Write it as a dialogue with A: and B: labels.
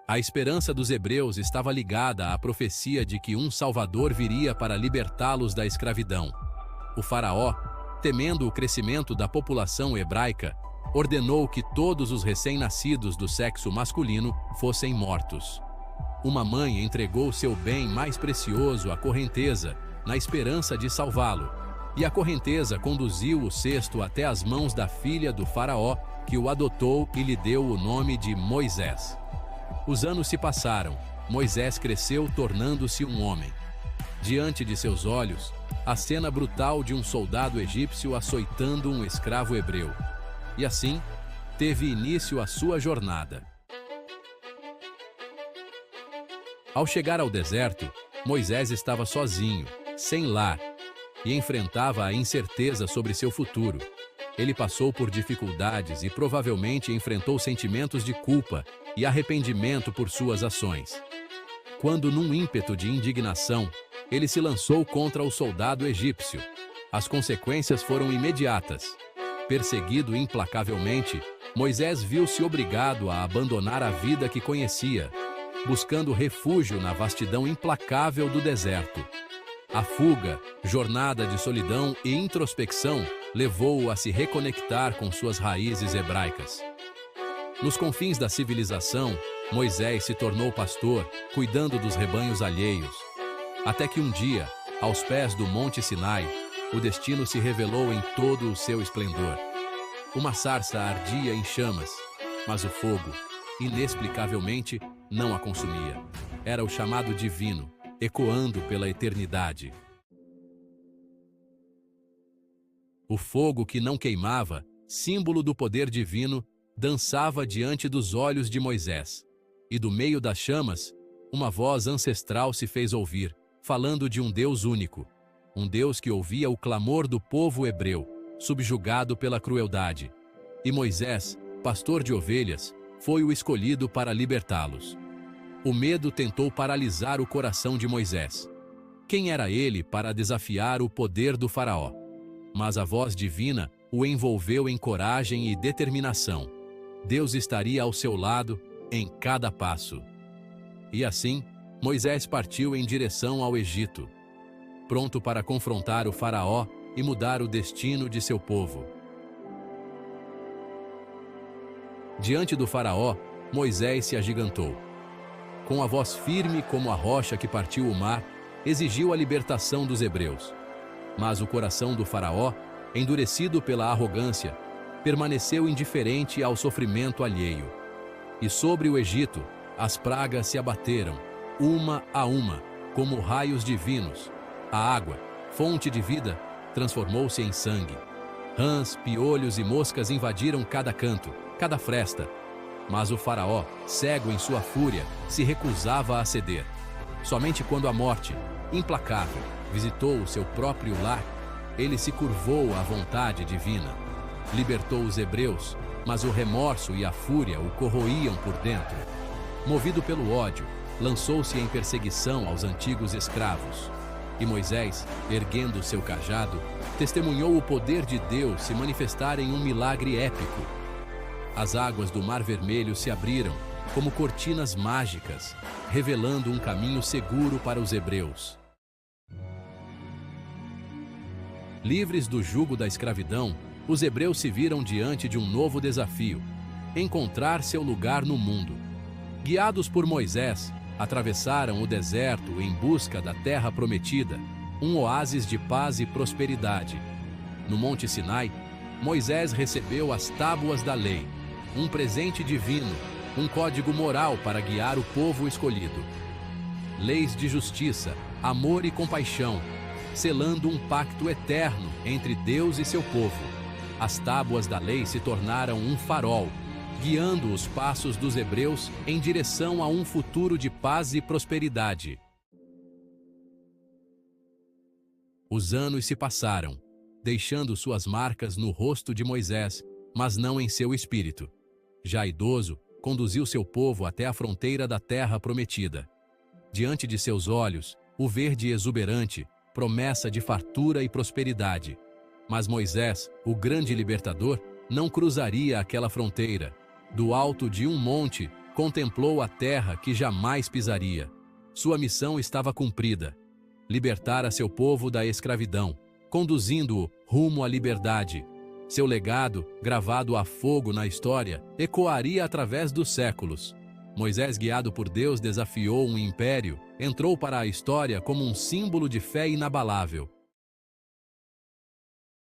A: A esperança dos hebreus estava ligada à profecia de que um Salvador viria para libertá-los da escravidão. O faraó, temendo o crescimento da população hebraica, ordenou que todos os recém-nascidos do sexo masculino fossem mortos. Uma mãe entregou seu bem mais precioso à correnteza, na esperança de salvá-lo, e a correnteza conduziu o cesto até as mãos da filha do faraó, que o adotou e lhe deu o nome de Moisés. Os anos se passaram, Moisés cresceu tornando-se um homem. Diante de seus olhos, a cena brutal de um soldado egípcio açoitando um escravo hebreu. E assim, teve início a sua jornada. Ao chegar ao deserto, Moisés estava sozinho, sem lar, e enfrentava a incerteza sobre seu futuro. Ele passou por dificuldades e provavelmente enfrentou sentimentos de culpa e arrependimento por suas ações. Quando, num ímpeto de indignação, ele se lançou contra o soldado egípcio, as consequências foram imediatas. Perseguido implacavelmente, Moisés viu-se obrigado a abandonar a vida que conhecia, buscando refúgio na vastidão implacável do deserto. A fuga, jornada de solidão e introspecção, levou-o a se reconectar com suas raízes hebraicas. Nos confins da civilização, Moisés se tornou pastor, cuidando dos rebanhos alheios. Até que um dia, aos pés do Monte Sinai, o destino se revelou em todo o seu esplendor. Uma sarça ardia em chamas, mas o fogo, inexplicavelmente, não a consumia. Era o chamado divino, ecoando pela eternidade. O fogo que não queimava, símbolo do poder divino, dançava diante dos olhos de Moisés. E do meio das chamas, uma voz ancestral se fez ouvir, falando de um Deus único. Um Deus que ouvia o clamor do povo hebreu, subjugado pela crueldade. E Moisés, pastor de ovelhas, foi o escolhido para libertá-los. O medo tentou paralisar o coração de Moisés. Quem era ele para desafiar o poder do faraó? Mas a voz divina o envolveu em coragem e determinação. Deus estaria ao seu lado em cada passo. E assim, Moisés partiu em direção ao Egito, pronto para confrontar o faraó e mudar o destino de seu povo. Diante do faraó, Moisés se agigantou. Com a voz firme como a rocha que partiu o mar, exigiu a libertação dos hebreus. Mas o coração do faraó, endurecido pela arrogância, permaneceu indiferente ao sofrimento alheio. E sobre o Egito, as pragas se abateram, uma a uma, como raios divinos. A água, fonte de vida, transformou-se em sangue. Rãs, piolhos e moscas invadiram cada canto, cada fresta. Mas o faraó, cego em sua fúria, se recusava a ceder. Somente quando a morte, implacável, visitou o seu próprio lar, ele se curvou à vontade divina. Libertou os hebreus, mas o remorso e a fúria o corroíam por dentro. Movido pelo ódio, lançou-se em perseguição aos antigos escravos. E Moisés, erguendo seu cajado, testemunhou o poder de Deus se manifestar em um milagre épico. As águas do Mar Vermelho se abriram, como cortinas mágicas, revelando um caminho seguro para os hebreus. Livres do jugo da escravidão, os hebreus se viram diante de um novo desafio: encontrar seu lugar no mundo. Guiados por Moisés, atravessaram o deserto em busca da terra prometida, um oásis de paz e prosperidade. No Monte Sinai, Moisés recebeu as tábuas da lei, um presente divino, um código moral para guiar o povo escolhido. Leis de justiça, amor e compaixão, selando um pacto eterno entre Deus e seu povo. As tábuas da lei se tornaram um farol, guiando os passos dos hebreus em direção a um futuro de paz e prosperidade. Os anos se passaram, deixando suas marcas no rosto de Moisés, mas não em seu espírito. Já idoso, conduziu seu povo até a fronteira da terra prometida. Diante de seus olhos, o verde exuberante, promessa de fartura e prosperidade. Mas Moisés, o grande libertador, não cruzaria aquela fronteira. Do alto de um monte, contemplou a terra que jamais pisaria. Sua missão estava cumprida: libertar a seu povo da escravidão, conduzindo-o rumo à liberdade. Seu legado, gravado a fogo na história, ecoaria através dos séculos. Moisés, guiado por Deus, desafiou um império, entrou para a história como um símbolo de fé inabalável.